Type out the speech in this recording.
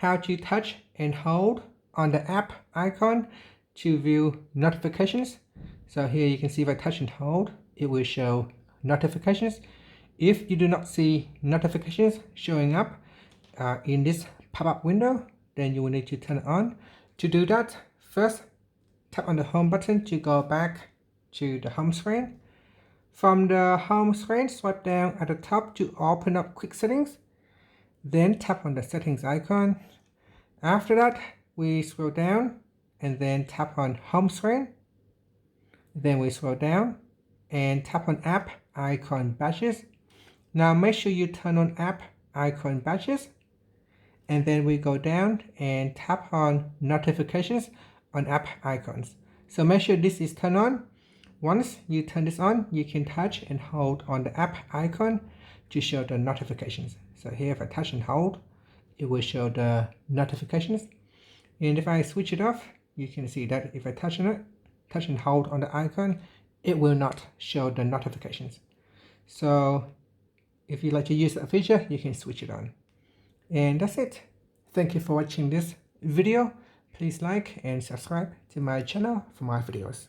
how to touch and hold on the app icon to view notifications. So here you can see if I touch and hold, it will show notifications. If you do not see notifications showing up in this pop-up window, then you will need to turn it on. To do that, first tap on the home button to go back to the home screen. From the home screen, swipe down at the top to open up quick settings. Then tap on the settings icon. After that, we scroll down and then tap on home screen. Then we scroll down and tap on app icon badges. Now make sure you turn on app icon badges. And then we go down and tap on notifications on app icons. So make sure this is turned on. Once you turn this on, you can touch and hold on the app icon to show the notifications. So here if I touch and hold, it will show the notifications. And if I switch it off, you can see that if I touch on it, touch and hold on the icon, it will not show the notifications. So if you like to use that feature, you can switch it on. And that's it. Thank you for watching this video. Please like and subscribe to my channel for more videos.